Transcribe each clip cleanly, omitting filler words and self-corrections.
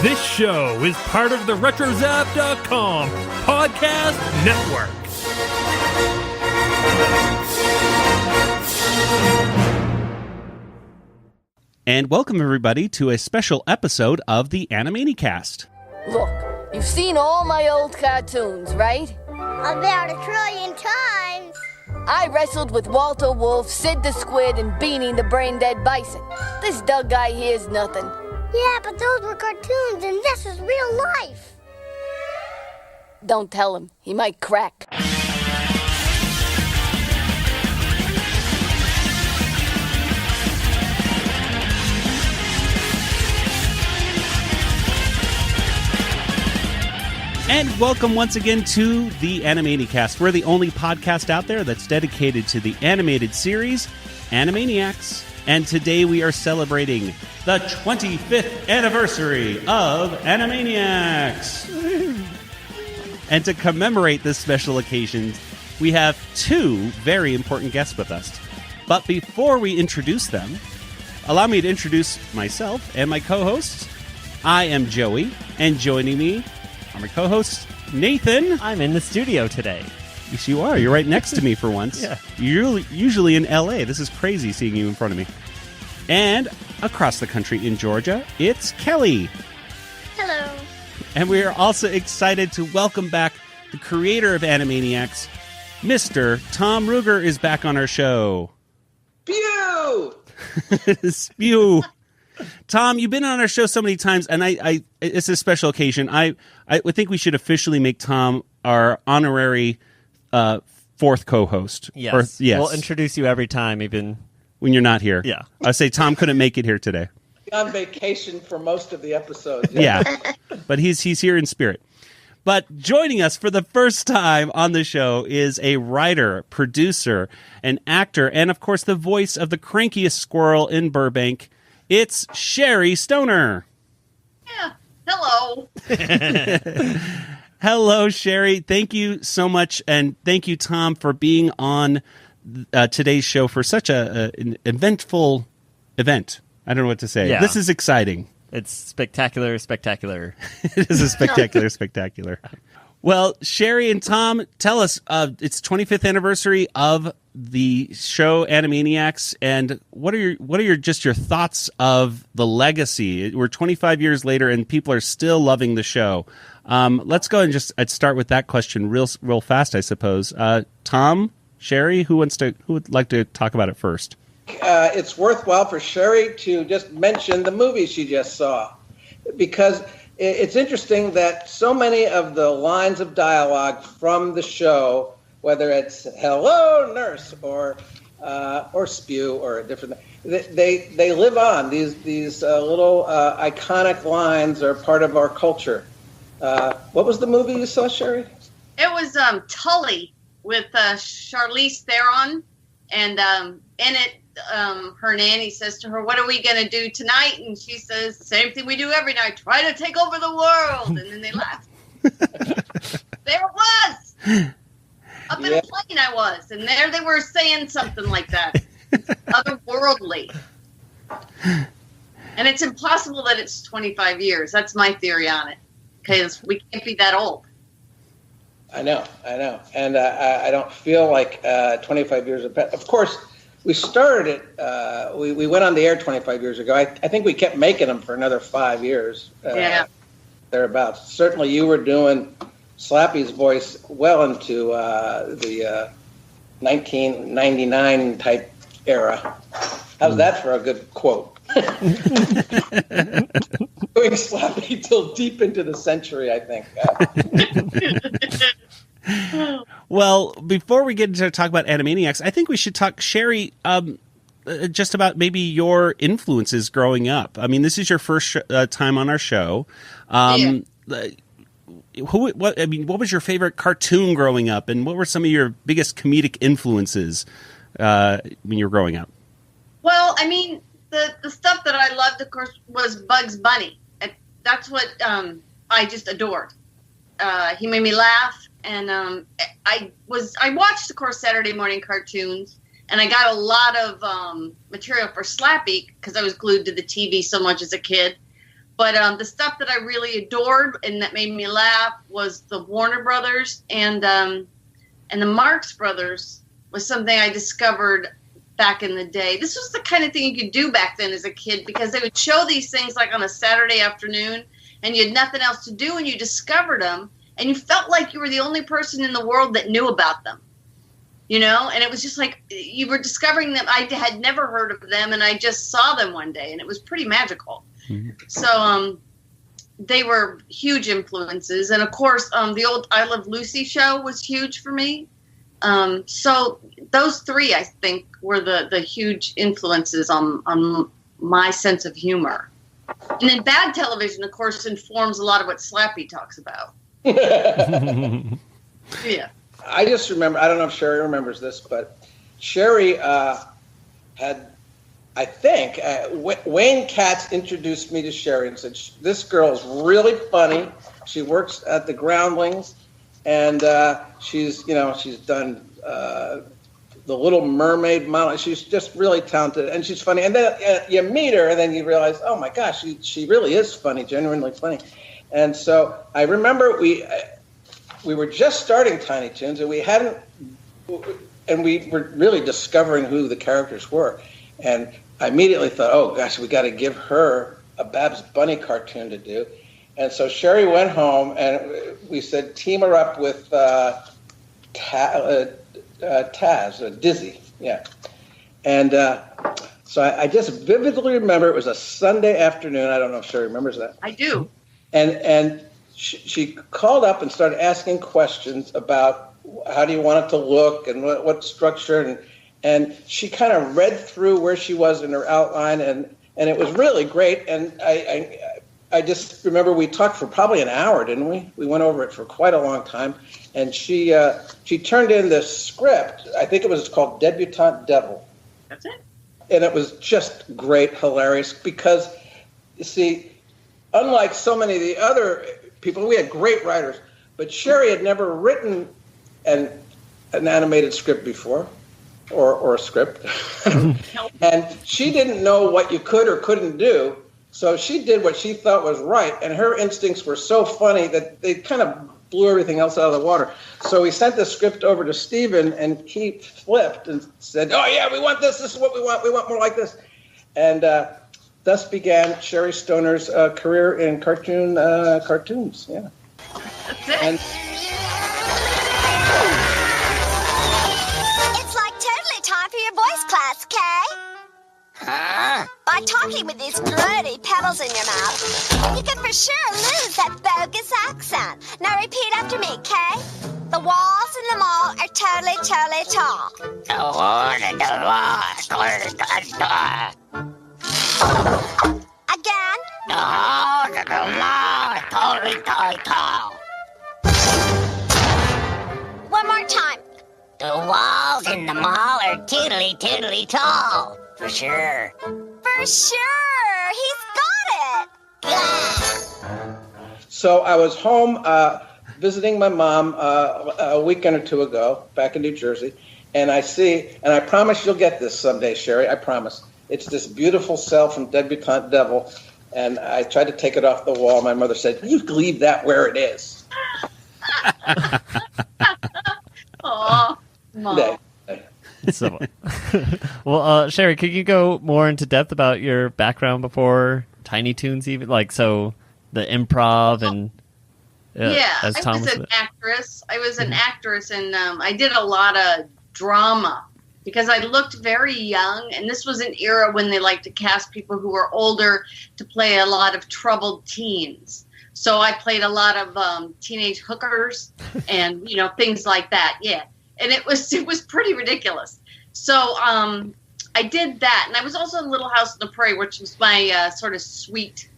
This show is part of the RetroZap.com podcast network. And welcome, everybody, to a special episode of the Animanicast. Look, you've seen all my old cartoons, right? About 1 trillion times. I wrestled with Walter Wolf, Sid the Squid, and Beanie the Brain-Dead Bison. This Doug guy here's nothing. Yeah, but those were cartoons, and this is real life. Don't tell him. He might crack. And welcome once again to the Animanicast. We're the only podcast out there that's dedicated to the animated series, Animaniacs. And today we are celebrating the 25th anniversary of Animaniacs. And to commemorate this special occasion, we have two very important guests with us. But before we introduce them, allow me to introduce myself and my co-hosts. I am Joey, and joining me are my co-host, Nathan. I'm in the studio today. Yes, you are. You're right next to me for once. Yeah. You're usually in L.A. This is crazy seeing you in front of me. And across the country in Georgia, it's Kelly. Hello. And we are also excited to welcome back the creator of Animaniacs, Mr. Tom Ruegger is back on our show. Pew! Spew. Tom, you've been on our show so many times, and I it's a special occasion. I would think we should officially make Tom our honorary fourth co-host. Yes. Yes. We'll introduce you every time, even when you're not here. Yeah. I say Tom couldn't make it here today. On vacation for most of the episodes. Yeah. But he's here in spirit. But joining us for the first time on the show is a writer, producer, an actor, and of course the voice of the crankiest squirrel in Burbank. It's Sherri Stoner. Yeah. Hello. Hello, Sherri. Thank you so much, and thank you, Tom, for being on today's show for such an eventful event. I don't know what to say. Yeah. This is exciting. it's spectacular. It is a spectacular. Well, Sherri and Tom, tell us, it's 25th anniversary of the show Animaniacs, and what are your thoughts of the legacy? We're 25 years later, and people are still loving the show. Let's go and I'd start with that question real fast, I suppose. Tom, Sherri, who would like to talk about it first? It's worthwhile for Sherri to just mention the movie she just saw, because it's interesting that so many of the lines of dialogue from the show, whether it's "Hello, nurse" or "spew" or a different, they live on. These little iconic lines are part of our culture. What was the movie you saw, Sherri? It was Tully with Charlize Theron, and in it, her nanny says to her, "What are we going to do tonight?" And she says, "The same thing we do every night, try to take over the world." And then they laugh. There it was! Up in a plane I was, and there they were saying something like that. Otherworldly. And it's impossible that it's 25 years. That's my theory on it. Because we can't be that old. I know. And I don't feel like 25 years of course, we started it, we went on the air 25 years ago. I think we kept making them for another 5 years. Thereabouts. Certainly you were doing Slappy's voice well into the 1999 type era. How's that for a good quote? Doing Slappy till deep into the century, I think. Well, before we get into talk about Animaniacs, I think we should talk, Sherri, just about maybe your influences growing up. I mean, this is your first time on our show. What was your favorite cartoon growing up, and what were some of your biggest comedic influences when you were growing up? Well, I mean, the stuff that I loved, of course, was Bugs Bunny. That's what I just adored. He made me laugh, and I watched, of course, Saturday morning cartoons, and I got a lot of material for Slappy because I was glued to the TV so much as a kid. But the stuff that I really adored and that made me laugh was the Warner Brothers and the Marx Brothers was something I discovered back in the day. This was the kind of thing you could do back then as a kid because they would show these things like on a Saturday afternoon and you had nothing else to do and you discovered them and you felt like you were the only person in the world that knew about them. You know, and it was just like you were discovering them. I had never heard of them, and I just saw them one day, and it was pretty magical. Mm-hmm. So they were huge influences. And, of course, the old I Love Lucy show was huge for me. So those three, I think, were the huge influences on my sense of humor. And then bad television, of course, informs a lot of what Slappy talks about. Yeah. I just remember, I don't know if Sherri remembers this, but Sherri had, I think, Wayne Katz introduced me to Sherri and said, this girl is really funny. She works at the Groundlings, and she's done The Little Mermaid model. She's just really talented, and she's funny. And then you meet her, and then you realize, oh my gosh, she really is funny, genuinely funny. And so I remember we were just starting Tiny Toons, and we were really discovering who the characters were. And I immediately thought, oh gosh, we got to give her a Babs Bunny cartoon to do. And so Sherri went home, and we said, team her up with Taz, Dizzy, yeah. And so I just vividly remember it was a Sunday afternoon. I don't know if Sherri remembers that. I do. And she called up and started asking questions about how do you want it to look and what structure, and she kind of read through where she was in her outline, and it was really great. And I just remember we talked for probably an hour, didn't we? We went over it for quite a long time, and she turned in this script. I think it was called Debutante Devil. That's it. And it was just great, hilarious, because you see, unlike so many of the other people, we had great writers, but Sherri had never written an animated script before, or a script, and she didn't know what you could or couldn't do, so she did what she thought was right, and her instincts were so funny that they kind of blew everything else out of the water. So we sent the script over to Steven, and he flipped and said, oh yeah, we want this is what we want more like this, and thus began Sherri Stoner's career in cartoons. Yeah. That's it. And It's like totally time for your voice class, Kay. Huh? By talking with these grody pebbles in your mouth, you can for sure lose that bogus accent. Now repeat after me, Kay. The walls in the mall are totally, totally tall. The walls in the mall are Again. the walls in the mall are totally tall. One more time. The walls in the mall are tiddly tall. For sure. For sure. He's got it. Yeah. so I was home visiting my mom a weekend or two ago back in New Jersey, and I promise you'll get this someday, Sherri, I promise. It's this beautiful cell from Debutante Devil, and I tried to take it off the wall. My mother said, you leave that where it is. Aw, Mom. Yeah. So, well, Sherri, could you go more into depth about your background before Tiny Toons, even like the improv and as Tom I was an actress. I was an actress, and I did a lot of drama because I looked very young, and this was an era when they liked to cast people who were older to play a lot of troubled teens. So I played a lot of teenage hookers and things like that. Yeah. And it was pretty ridiculous. So I did that. And I was also in Little House on the Prairie, which was my sort of sweet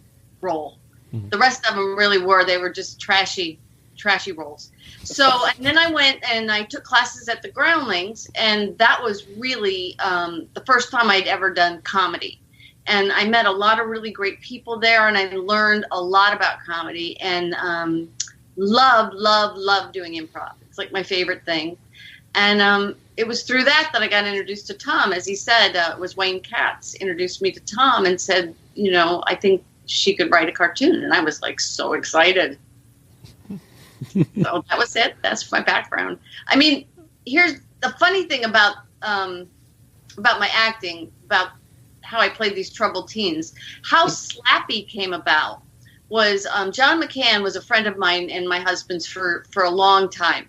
role. Mm-hmm. The rest of them really they were just trashy roles. So, and then I went and I took classes at the Groundlings. And that was really the first time I'd ever done comedy. And I met a lot of really great people there. And I learned a lot about comedy and love doing improv. It's like my favorite thing. And it was through that I got introduced to Tom. As he said, it was Wayne Katz introduced me to Tom and said, I think she could write a cartoon. And I was like so excited. So that was it. That's my background. I mean, here's the funny thing about my acting, about how I played these troubled teens. How Slappy came about was John McCann was a friend of mine and my husband's for a long time.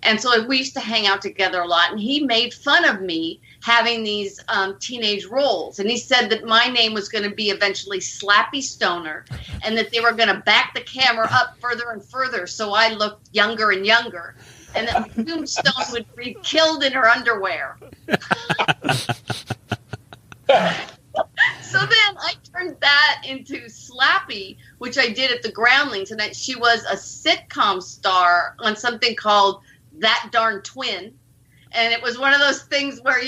And so we used to hang out together a lot, and he made fun of me having these teenage roles. And he said that my name was going to be eventually Slappy Stoner, and that they were going to back the camera up further and further so I looked younger and younger. And that Tombstone would be killed in her underwear. So then I turned that into Slappy, which I did at the Groundlings. And she was a sitcom star on something called That Darn Twin. And it was one of those things where,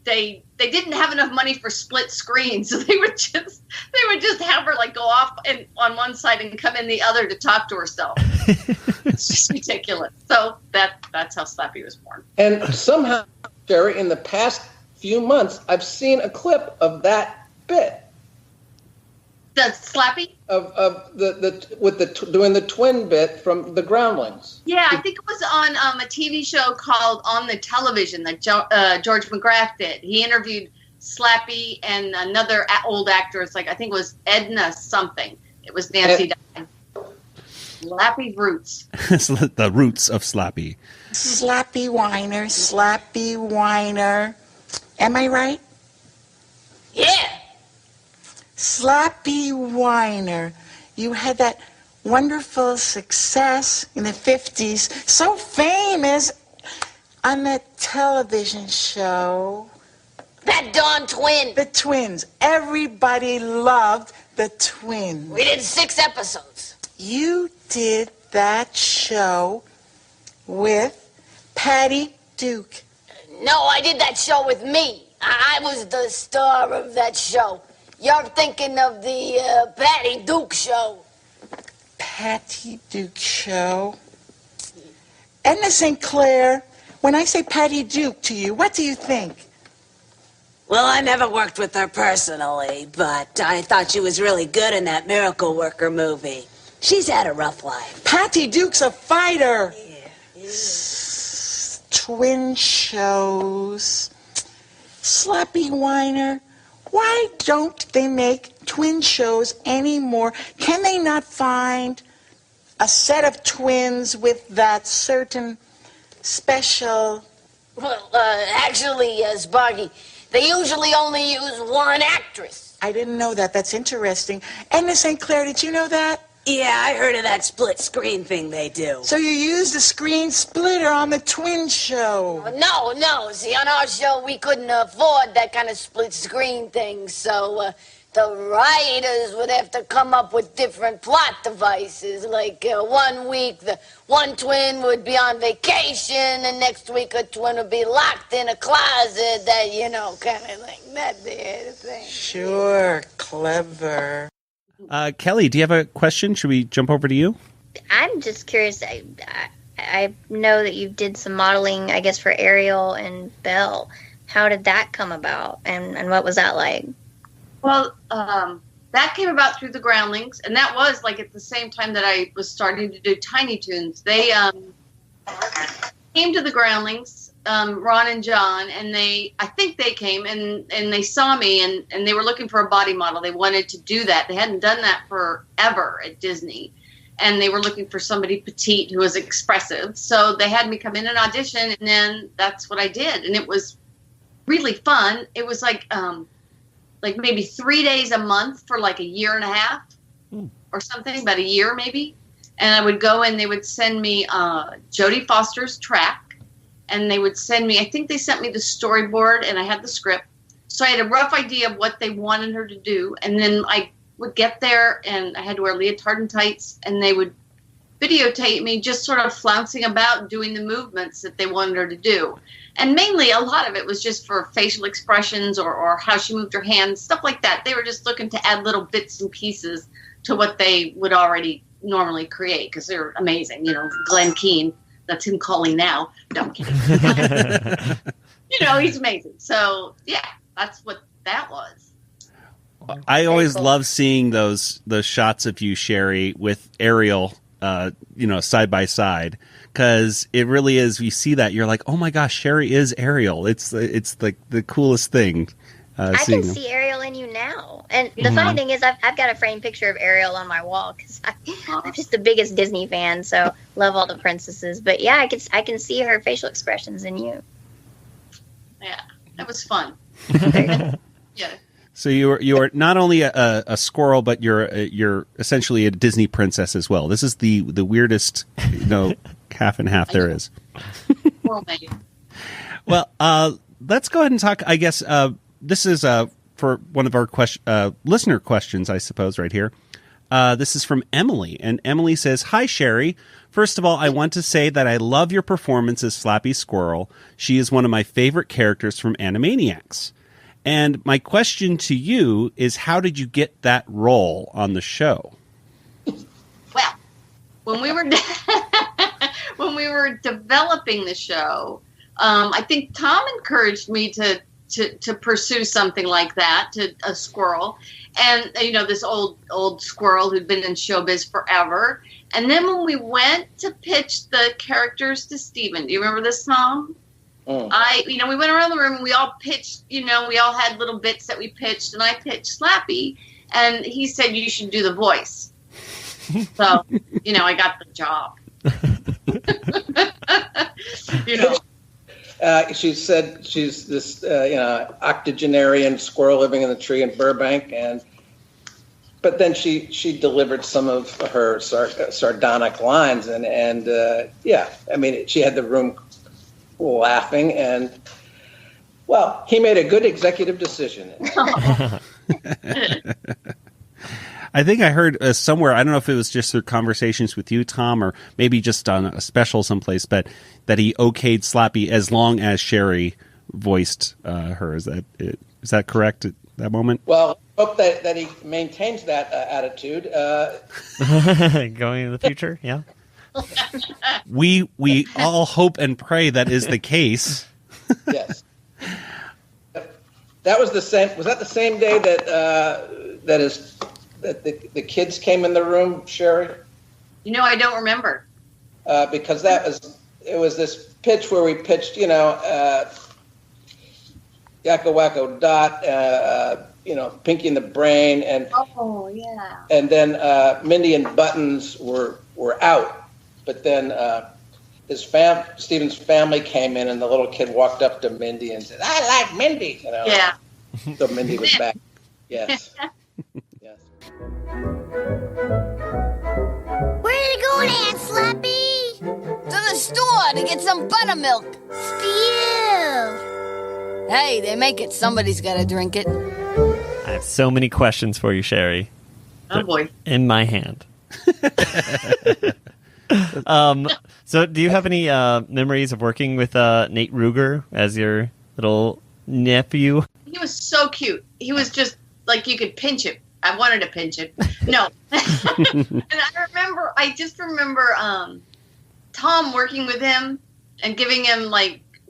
they didn't have enough money for split screen. So they would just have her like go off on one side and come in the other to talk to herself. It's just ridiculous. So that's how Slappy was born. And somehow, Sherri, in the past few months, I've seen a clip of that bit. The Slappy? Doing the twin bit from the Groundlings. Yeah, I think it was on a TV show called On the Television that George McGrath did. He interviewed Slappy and another old actor. It's like, I think it was Edna something. It was Nancy Dye. Slappy Roots. The roots of Slappy. Slappy whiner, Slappy whiner. Am I right? Yeah. Slappy whiner. You had that wonderful success in the 50s, so famous on that television show. That darn twin. The Twins. Everybody loved the Twins. We did 6 episodes. You did that show with Patty Duke. No, I did that show with me. I was the star of that show. You're thinking of the Patty Duke show. Patty Duke show. Edna St. Clair, when I say Patty Duke to you, what do you think? Well, I never worked with her personally, but I thought she was really good in that Miracle Worker movie. She's had a rough life. Patty Duke's a fighter. Yeah. Twin shows. Slappy whiner. Why don't they make twin shows anymore? Can they not find a set of twins with that certain special... Well, actually, Sparky, they usually only use one actress. I didn't know that. That's interesting. Edna St. Clair, did you know that? Yeah, I heard of that split screen thing they do. So you used a screen splitter on the twin show. No. See, on our show, we couldn't afford that kind of split screen thing, so the writers would have to come up with different plot devices. Like 1 week, the one twin would be on vacation, and next week a twin would be locked in a closet. That, kind of like that thing. Sure, clever. Kelly, do you have a question? Should we jump over to you? I'm just curious. I know that you did some modeling, I guess, for Ariel and Belle. How did that come about, and what was that like? Well, that came about through the Groundlings, and that was like at the same time that I was starting to do Tiny Toons. They came to the Groundlings, Ron and John, and I think they came and they saw me and they were looking for a body model. They wanted to do that. They hadn't done that forever at Disney, and they were looking for somebody petite who was expressive. So they had me come in and audition, and then that's what I did, and it was really fun. It was like maybe 3 days a month for like a year and a half or something, about a year maybe. And I would go and they would send me Jodie Foster's track. And they would send me, I think they sent me the storyboard and I had the script. So I had a rough idea of what they wanted her to do. And then I would get there and I had to wear leotard and tights. And they would videotape me just sort of flouncing about doing the movements that they wanted her to do. And mainly a lot of it was just for facial expressions or how she moved her hands, stuff like that. They were just looking to add little bits and pieces to what they would already normally create because they're amazing. Glenn Keane. That's him calling now. No, I'm kidding. He's amazing. So, yeah, that's what that was. I always cool. love seeing those shots of you, Sherri, with Ariel, side by side, because it really is. You see that, you're like, oh my gosh, Sherri is Ariel. It's the coolest thing. I can see Ariel in you now. And the funny thing is, I've got a framed picture of Ariel on my wall because I'm just the biggest Disney fan, so love all the princesses. But yeah, I can see her facial expressions in you. Yeah, that was fun. Yeah. So you are not only a squirrel, but you're essentially a Disney princess as well. This is the weirdest, half and half there is. Well, let's go ahead and talk. I guess this is for one of our listener questions, I suppose, right here. This is from Emily, and Emily says, "Hi, Sherri. First of all, I want to say that I love your performance as Slappy Squirrel. She is one of my favorite characters from Animaniacs. And my question to you is, how did you get that role on the show?" Well, when we were developing the show, I think Tom encouraged me to pursue something like that, to a squirrel, and this old squirrel who'd been in showbiz forever. And then when we went to pitch the characters to Steven, do you remember this, Tom? We went around the room and we all pitched, we all had little bits that we pitched, and I pitched Slappy, and he said, you should do the voice. So, I got the job. She said she's this, octogenarian squirrel living in the tree in Burbank, but then she delivered some of her sardonic lines, and she had the room laughing, and he made a good executive decision. I think I heard somewhere, I don't know if it was just through conversations with you, Tom, or maybe just on a special someplace, but that he okayed Slappy as long as Sherri voiced her. Is that correct at that moment? Well, I hope that he maintains that attitude. Going in the future, yeah. We all hope and pray that is the case. Yes. That was the same. Was that the same day that the kids came in the room, Sherri? I don't remember. Because it was this pitch where we pitched, Yakko Wacko Dot, Pinky and the Brain, and and then Mindy and Buttons were out. But then Steven's family came in, and the little kid walked up to Mindy and said, "I like Mindy." Yeah. So Mindy was back. Yes. Yes. Where are you going, Aunt Slappy? To the store to get some buttermilk. Spiel. Hey, they make it. Somebody's got to drink it. I have so many questions for you, Sherri. Oh, boy. In my hand. So do you have any memories of working with Nate Ruegger as your little nephew? He was so cute. He was just like you could pinch him. I wanted to pinch him. No. And I just remember Tom working with him and giving him,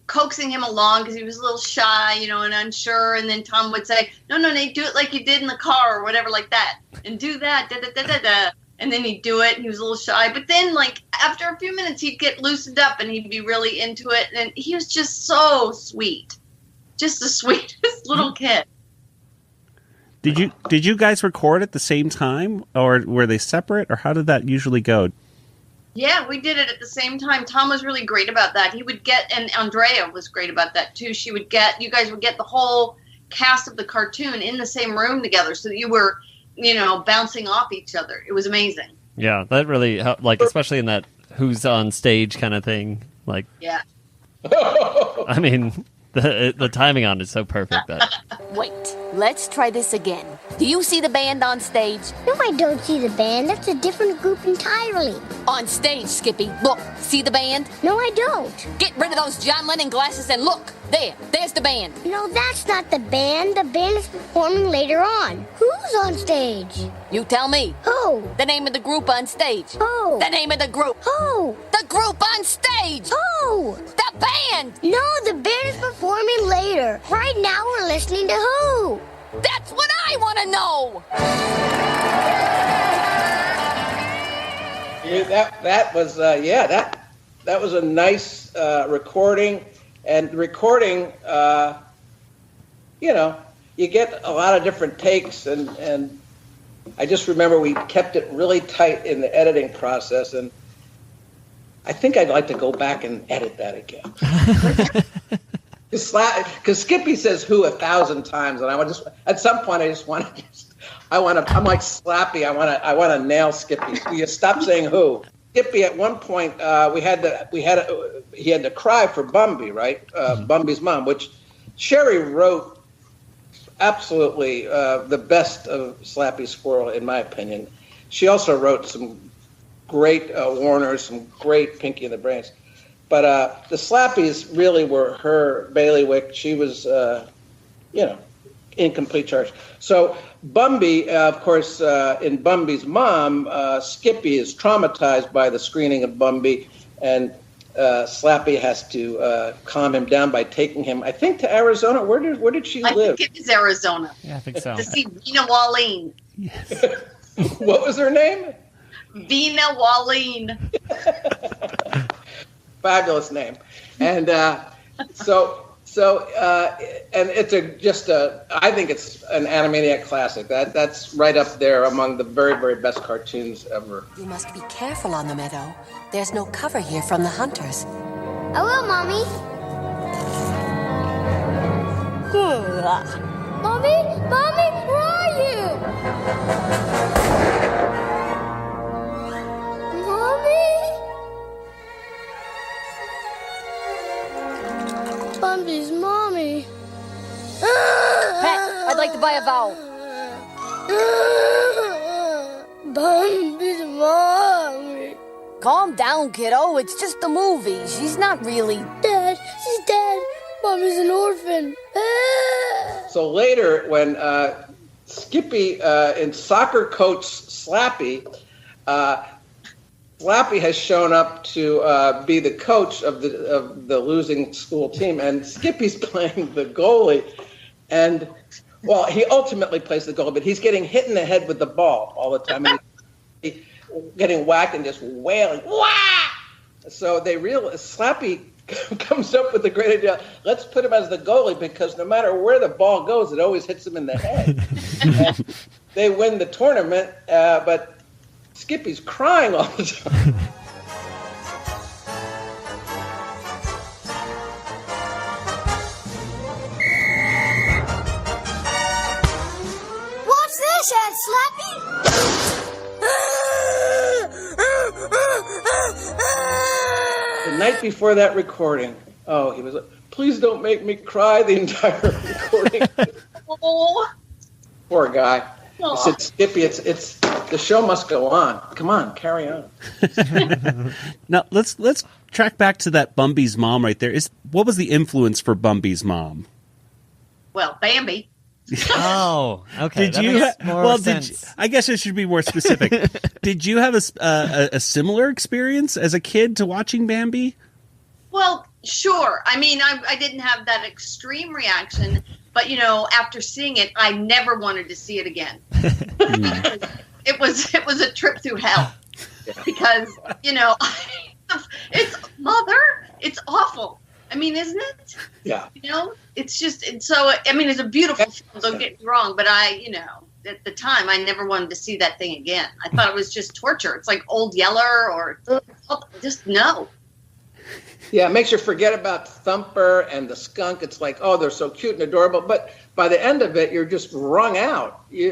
coaxing him along because he was a little shy, and unsure. And then Tom would say, no, Nate, do it like you did in the car or whatever like that. And do that, da-da-da-da-da. And then he'd do it, and he was a little shy. But then, after a few minutes, he'd get loosened up, and he'd be really into it. And he was just so sweet. Just the sweetest little kid. Did you guys record at the same time, or were they separate, or how did that usually go? Yeah, we did it at the same time. Tom was really great about that. He would get, and Andrea was great about that, too. You guys would get the whole cast of the cartoon in the same room together, so that you were bouncing off each other. It was amazing. Yeah, that really helped, especially in that who's on stage kind of thing. Yeah. I mean, the timing on it is so perfect. Wait, let's try this again. Do you see the band on stage? No, I don't see the band. That's a different group entirely. On stage, Skippy. Look, see the band? No, I don't. Get rid of those John Lennon glasses and look. There's the band. No, that's not the band. The band is performing later on. Who's on stage? You tell me. Who? The name of the group on stage. Who? The name of the group. Who? The group on stage. Who? The band. No, the band is performing later. Right now we're listening to Who. That's what I want to know. Yeah, that was a nice recording, and recording, you get a lot of different takes, and I just remember we kept it really tight in the editing process, and I think I'd like to go back and edit that again. Because Skippy says "who" 1,000 times, and I just at some point I'm like Slappy. I want to nail Skippy. So you stop saying "who." Skippy at one point he had to cry for Bumby, right? Bumby's mom, which Sherri wrote absolutely the best of Slappy Squirrel in my opinion. She also wrote some great Warners, some great Pinky and the Brains. But the Slappies really were her bailiwick. She was, in complete charge. So Bumby, of course, in Bumby's mom, Skippy is traumatized by the screening of Bumby, and Slappy has to calm him down by taking him, I think, to Arizona. Where did she live? I think it was Arizona. Yeah, I think so. To see Vina Walleen. Yes. What was her name? Vina Walleen. Fabulous name. And and it's I think it's an Animaniac classic. That's right up there among the very, very best cartoons ever. You must be careful on the meadow. There's no cover here from the hunters. I will, Mommy. Mommy, where are you? Mommy? Bumby's mommy. Pet, I'd like to buy a vowel. Bumby's mommy. Calm down, kiddo. It's just a movie. She's not really... Dad, she's dead. Mommy's an orphan. So later, when Skippy in soccer coach Slappy, Slappy has shown up to be the coach of the losing school team, and Skippy's playing the goalie. And, well, he ultimately plays the goalie, but he's getting hit in the head with the ball all the time. And he's getting whacked and just wailing, wah! So they realize, Slappy comes up with the great idea, let's put him as the goalie, because no matter where the ball goes, it always hits him in the head. And they win the tournament, but Skippy's crying all the time. Watch this, Aunt Slappy. The night before that recording, he was like, please don't make me cry the entire recording. Oh. Poor guy. I said, Skippy, it's the show must go on. Come on, carry on. Now let's track back to that Bumby's mom right there. What was the influence for Bumby's mom? Well, Bambi. Oh, okay. I guess I should be more specific. Did you have a similar experience as a kid to watching Bambi? Well, sure. I mean, I didn't have that extreme reaction, but after seeing it, I never wanted to see it again. It was a trip through hell because it's it's awful. I mean, isn't it? Yeah. It's a beautiful film, don't get me wrong, but at the time, I never wanted to see that thing again. I thought it was just torture. It's like Old Yeller or just no. Yeah, it makes you forget about Thumper and the skunk. It's like, oh, they're so cute and adorable. But by the end of it, you're just wrung out. Yeah.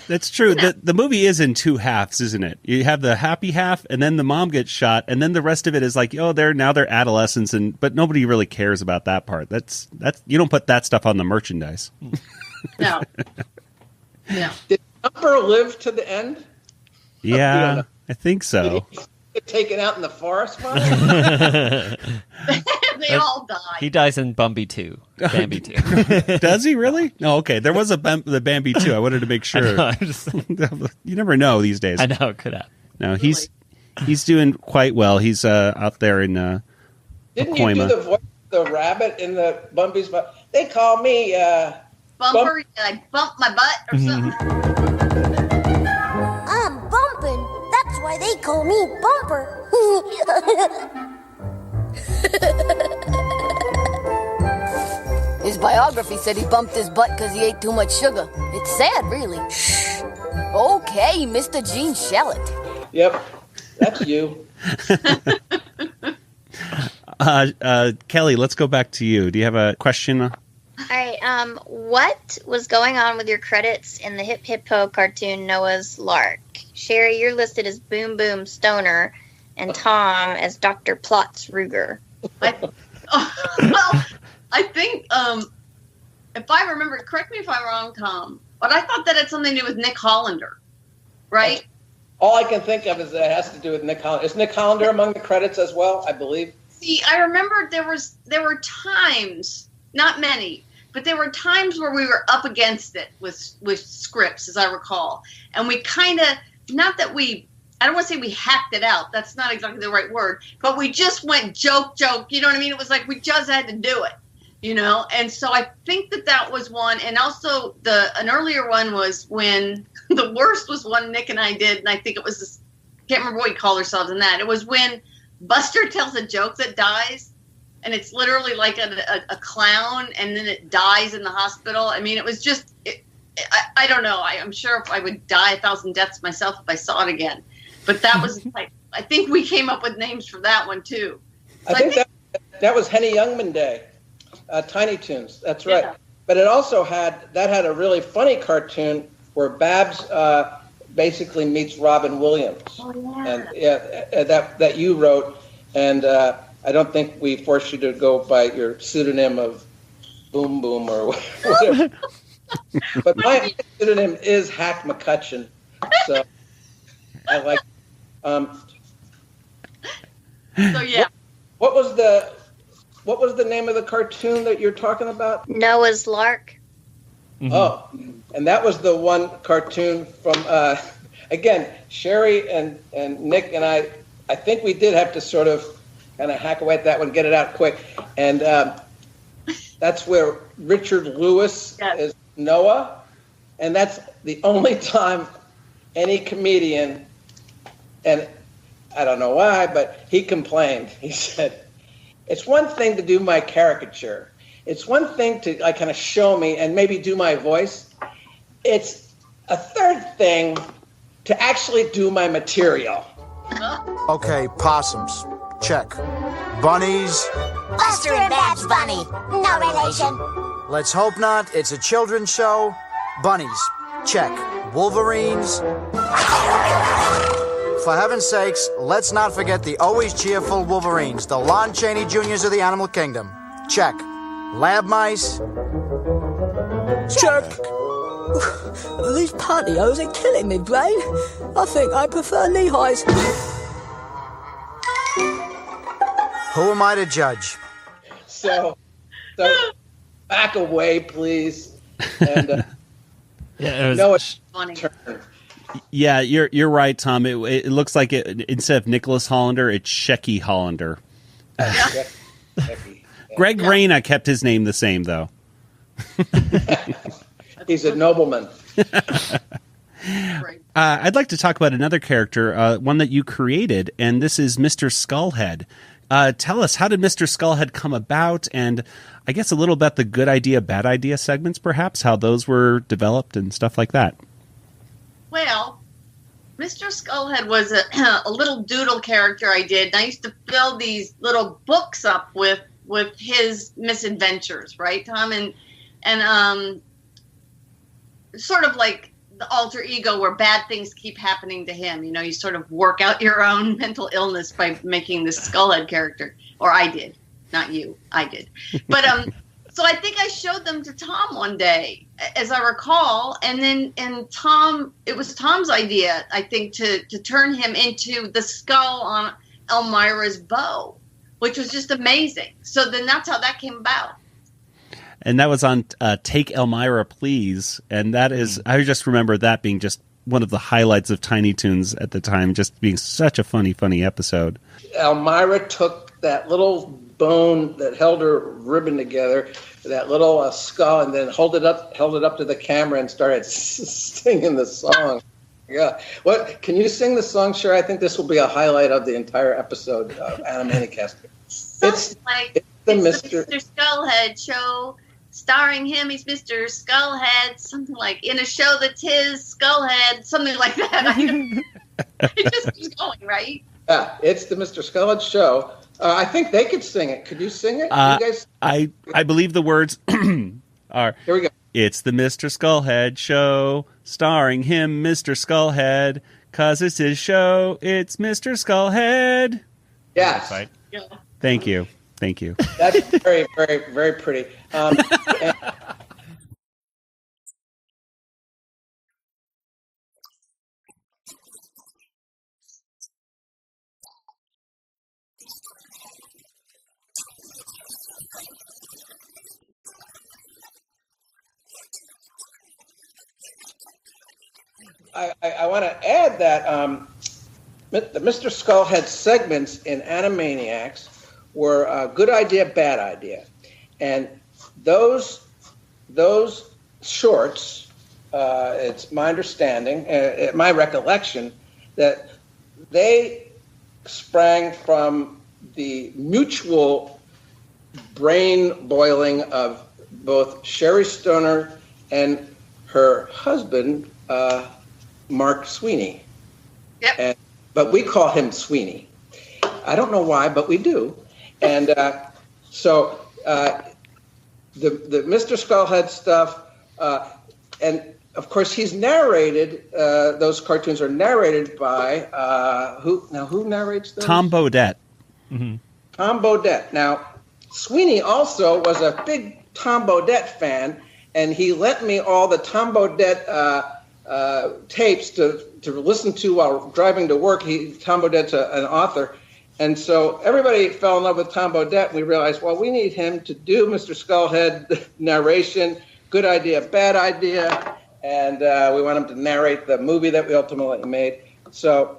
That's true. The movie is in two halves, isn't it? You have the happy half, and then the mom gets shot, and then the rest of it is like, they're adolescents, but nobody really cares about that part. That's you don't put that stuff on the merchandise. No. No. Did Thumper live to the end? Yeah, I think so. Taken out in the forest fire? They all die. He dies in Bambi 2. Bambi 2. Does he really? No, okay. There was the Bambi 2. I wanted to make sure. You never know these days. I know, it could happen. No, he's doing quite well. He's out there in Didn't you do the voice of the rabbit in the Bumby's? They call me Bumper? I bumped my butt or something? I'm bumping. That's why they call me Bumper. His biography said he bumped his butt because he ate too much sugar. It's sad, really. Shh. Okay, Mr. Gene Shalit. Yep, that's you. Kelly, let's go back to you. Do you have a question? All right. What was going on with your credits in the Hip Hippo cartoon Noah's Lark? Sherri, you're listed as Boom Boom Stoner, and Tom as Dr. Plotz Ruegger. Well, I think, if I remember, correct me if I'm wrong, Tom, but I thought that had something to do with Nick Hollander, right? All I can think of is that it has to do with Nick Hollander. Is Nick Hollander among the credits as well, I believe? See, I remember there were times, not many, but there were times where we were up against it with scripts, as I recall. And we kind of, not that I don't want to say we hacked it out. That's not exactly the right word. But we just went joke. You know what I mean? It was like we just had to do it, you know? And so I think that was one. And also an earlier one was when the worst was one Nick and I did. And I think it was this, can't remember what we called ourselves in that. It was when Buster tells a joke that dies. And it's literally like a clown. And then it dies in the hospital. I mean, it was just, I don't know. I'm sure if I would die 1,000 deaths myself if I saw it again. But that was like, I think we came up with names for that one too. So I think that was Henny Youngman Day, Tiny Toons. That's right. Yeah. But it also had a really funny cartoon where Babs basically meets Robin Williams. Oh, yeah. And that you wrote, and I don't think we forced you to go by your pseudonym of Boom Boom or whatever. But my pseudonym is Hack McCutcheon, so I like. So yeah. What was the name of the cartoon that you're talking about? Noah's Lark. Mm-hmm. Oh, and that was the one cartoon from again, Sherri and Nick and I think we did have to sort of kind of hack away at that one, get it out quick. And that's where Richard Lewis is Noah. And that's the only time any comedian, and I don't know why, but he complained. He said, it's one thing to do my caricature. It's one thing to kind of show me and maybe do my voice. It's a third thing to actually do my material. Okay, possums. Check. Bunnies. Buster and Babs Bunny. No relation. Let's hope not. It's a children's show. Bunnies. Check. Wolverines. For heaven's sakes, let's not forget the always cheerful Wolverines, the Lon Chaney Juniors of the animal kingdom. Check. Lab mice. Check. These pantyhose are killing me, brain. I think I prefer knee-highs. Who am I to judge? So back away, please. And yeah, it was funny. Yeah, you're right, Tom. It looks like instead of Nicholas Hollander, it's Shecky Hollander. Greg Rayna kept his name the same, though. He's a nobleman. I'd like to talk about another character, one that you created, and this is Mr. Skullhead. Tell us, how did Mr. Skullhead come about, and I guess a little about the good idea, bad idea segments, perhaps, how those were developed and stuff like that. Well, Mr. Skullhead was a little doodle character I did, and I used to fill these little books up with his misadventures, right, Tom? And sort of like the alter ego where bad things keep happening to him. You know, you sort of work out your own mental illness by making this Skullhead character. Or I did. Not you. I did. But so I think I showed them to Tom one day, as I recall, and Tom, it was Tom's idea, I think, to turn him into the skull on Elmira's bow, which was just amazing. So then that's how that came about. And that was on Take Elmira, Please. And that is, I just remember that being just one of the highlights of Tiny Toons at the time, just being such a funny episode. Elmira took that little bone that held her ribbon together, that little skull, and then held it up to the camera and started singing the song. Yeah. What can you sing the song, Sherri? I think this will be a highlight of the entire episode of Animanicast. It's the Mr. Skullhead show, starring him. He's Mr. Skullhead, something like in a show that's his Skullhead, something like that. It just keeps going, right? Yeah, it's the Mr. Skullhead show. I think they could sing it. Could you sing it? You guys? I believe the words are. Here we go. It's the Mr. Skullhead show, starring him, Mr. Skullhead, 'cause it's his show. It's Mr. Skullhead. Yes. Right. Yeah. Thank you. That's very, very, very pretty. I want to add that the Mr. Skullhead segments in Animaniacs were good idea, bad idea. And those shorts, it's my understanding, my recollection, that they sprang from the mutual brain boiling of both Sherri Stoner and her husband, Mark Sweeney. Yep. But we call him Sweeney. I don't know why, but we do. And so the Mr. Skullhead stuff, and of course he's narrated. Those cartoons are narrated by who narrates those? Tom Bodett. Mm-hmm. Tom Bodett. Now, Sweeney also was a big Tom Bodett fan, and he lent me all the Tom Bodett tapes to listen to while driving to work. Tom Bodett's an author. And so everybody fell in love with Tom Bodett. We realized, well, we need him to do Mr. Skullhead narration. Good idea, bad idea. And we want him to narrate the movie that we ultimately made. So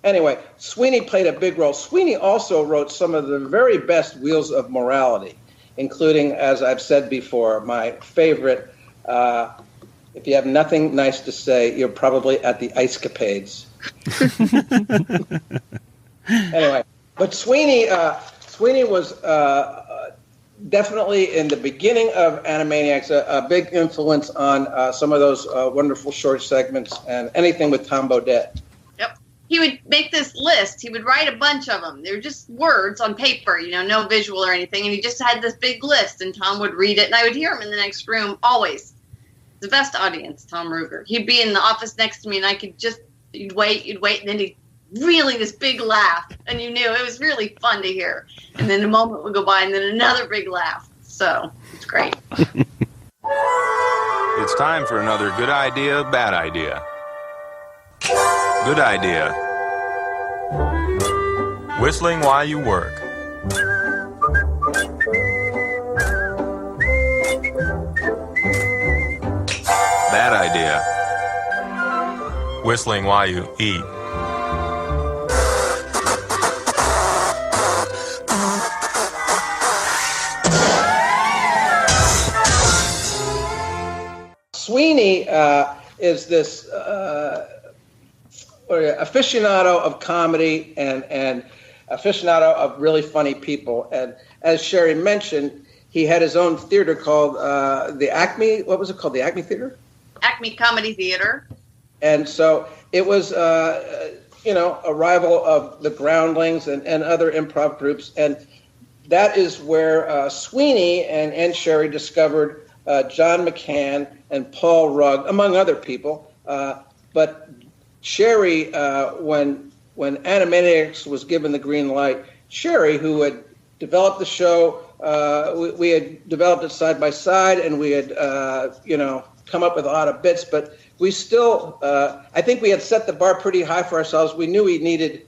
anyway, Sweeney played a big role. Sweeney also wrote some of the very best Wheels of Morality, including, as I've said before, my favorite, if you have nothing nice to say, you're probably at the Ice Capades. Anyway, but Sweeney was definitely in the beginning of Animaniacs a big influence on some of those wonderful short segments and anything with Tom Bodett. Yep. He would make this list. He would write a bunch of them. They were just words on paper, no visual or anything. And he just had this big list, and Tom would read it, and I would hear him in the next room always. The best audience, Tom Ruegger. He'd be in the office next to me, and I could you'd wait, and then he'd really this big laugh, and you knew it was really fun to hear. And then a moment would go by, and then another big laugh. So it's great. It's time for another good idea, bad idea. Good idea. Whistling while you work. Bad idea. Whistling while you eat. Sweeney is this aficionado of comedy and aficionado of really funny people. And as Sherri mentioned, he had his own theater called the Acme. What was it called? The Acme Theater? Acme Comedy Theater. And so it was, a rival of the Groundlings and other improv groups. And that is where Sweeney and Sherri discovered John McCann and Paul Rugg, among other people. But Sherri, when Animaniacs was given the green light, Sherri, who had developed the show, we had developed it side by side, and we had, come up with a lot of bits. But we still, I think we had set the bar pretty high for ourselves. We knew we needed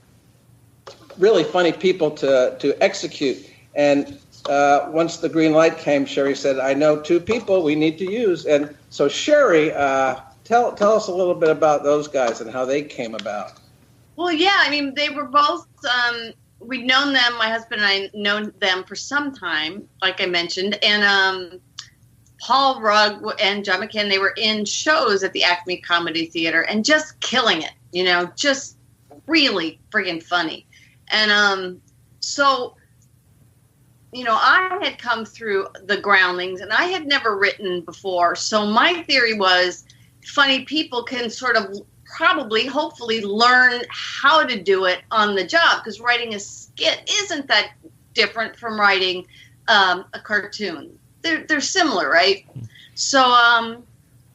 really funny people to execute. And once the green light came, Sherri said, I know two people we need to use. And so Sherri, tell us a little bit about those guys and how they came about. Well, yeah, they were both we'd known them. My husband and I known them for some time, like I mentioned, and Paul Rugg and John McCann, they were in shows at the Acme Comedy Theater and just killing it, just really friggin' funny. And so, I had come through the Groundlings, and I had never written before. So my theory was funny people can sort of hopefully learn how to do it on the job, because writing a skit isn't that different from writing a cartoon. They're similar, right? So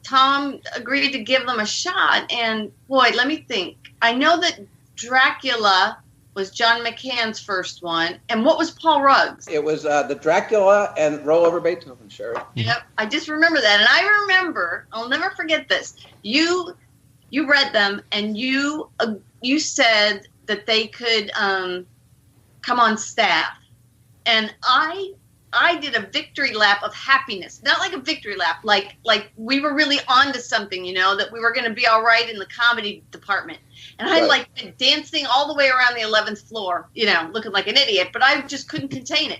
Tom agreed to give them a shot, and boy, let me think. I know that Dracula was John McCann's first one, and what was Paul Rugg's? It was the Dracula and Roll Over Beethoven, Sherri. Yep, I just remember that, and I remember, I'll never forget this. You read them, and you said that they could come on staff, and I did a victory lap of happiness. Not like a victory lap, like we were really onto something, that we were going to be all right in the comedy department. And I been dancing all the way around the 11th floor, looking like an idiot, but I just couldn't contain it.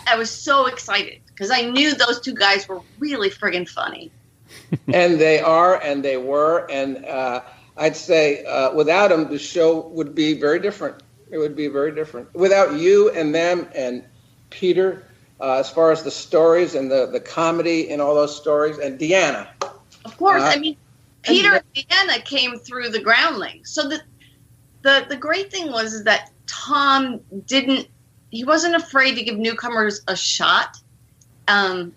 I was so excited because I knew those two guys were really friggin' funny. And they are, and they were, and I'd say without them, the show would be very different. It would be very different. Without you and them and Peter, as far as the stories and the comedy in all those stories, and Deanna. Of course, Peter and Deanna came through the Groundlings. So the great thing was that Tom he wasn't afraid to give newcomers a shot,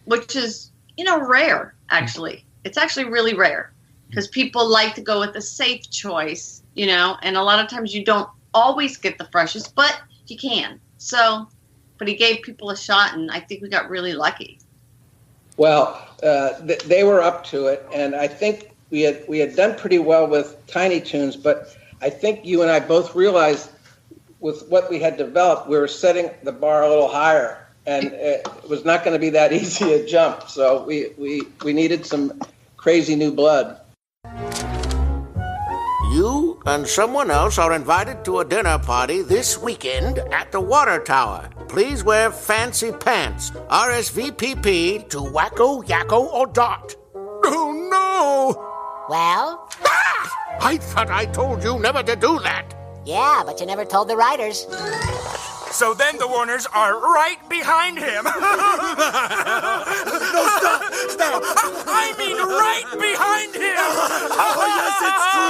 which is, rare, actually. It's actually really rare because people like to go with the safe choice, and a lot of times you don't always get the freshest, but you can. But he gave people a shot, and I think we got really lucky. Well, they were up to it, and I think we had done pretty well with Tiny Toons, but I think you and I both realized with what we had developed, we were setting the bar a little higher, and it was not going to be that easy a jump. So we needed some crazy new blood. You and someone else are invited to a dinner party this weekend at the Water Tower. Please wear fancy pants. RSVPP to Wacko, Yakko, or Dot. Oh, no! Well? Ah! I thought I told you never to do that. Yeah, but you never told the writers. So then the Warners are right behind him. No, stop. I mean right behind him. Oh, yes, it's true.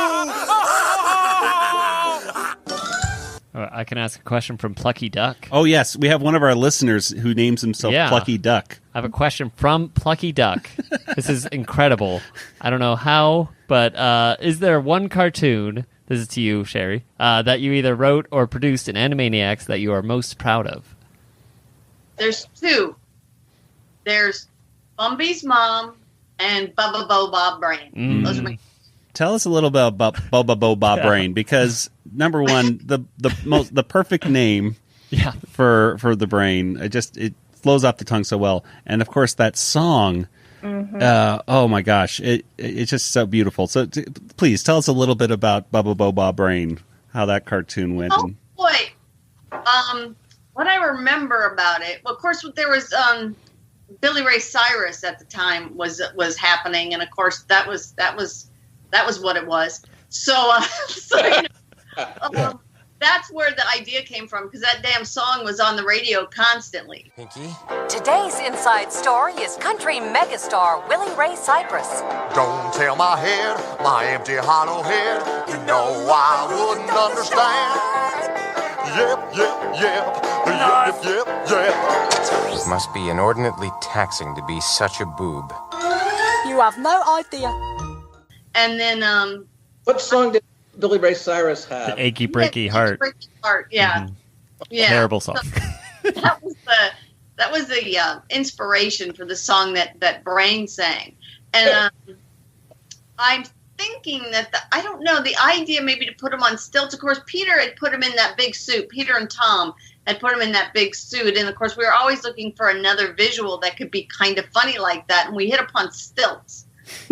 I can ask a question from Plucky Duck. Oh, yes. We have one of our listeners who names himself Plucky Duck. I have a question from Plucky Duck. This is incredible. I don't know how, but is there one cartoon, this is to you, Sherri, that you either wrote or produced in Animaniacs that you are most proud of? There's two. There's Bumby's Mom and Bubba Bo Bob Brain. Those are my... Tell us a little bit about Boba Bo Bob Brain, because number one, the perfect name for the brain. It flows off the tongue so well, and of course that song. Oh my gosh, it's just so beautiful. So please tell us a little bit about Bubba Bo Bob Brain, how that cartoon went. Oh boy, what I remember about it. Well, of course, there was Billy Ray Cyrus at the time was happening, and of course that was what it was. So, that's where the idea came from, because that damn song was on the radio constantly. Pinky? Today's inside story is country megastar Willie Ray Cyrus. Don't tell my head, my empty hollow head, you know I wouldn't understand. Yep. Must be inordinately taxing to be such a boob. You have no idea. And then, what song did Billy Ray Cyrus have? The Achy Breaky Heart. Breaky Heart, yeah. Mm-hmm. Yeah. Terrible song. So that was the inspiration for the song that Brain sang. And I'm thinking that I don't know, the idea maybe to put him on stilts. Of course, Peter had put him in that big suit. Peter and Tom had put him in that big suit. And of course, we were always looking for another visual that could be kind of funny like that. And we hit upon stilts.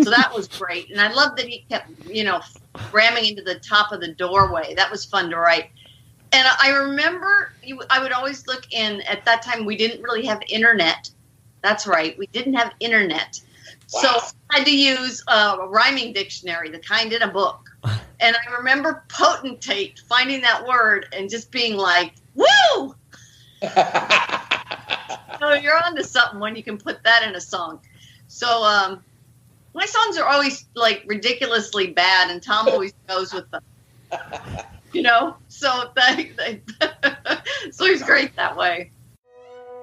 So that was great. And I loved that he kept, ramming into the top of the doorway. That was fun to write. And I remember I would always look in. At that time, we didn't really have internet. That's right. We didn't have internet. Wow. So I had to use a rhyming dictionary, the kind in a book. And I remember potentate, finding that word and just being like, woo! So you're onto something when you can put that in a song. So my songs are always like ridiculously bad, and Tom always goes with them. You know, so so he's great that way.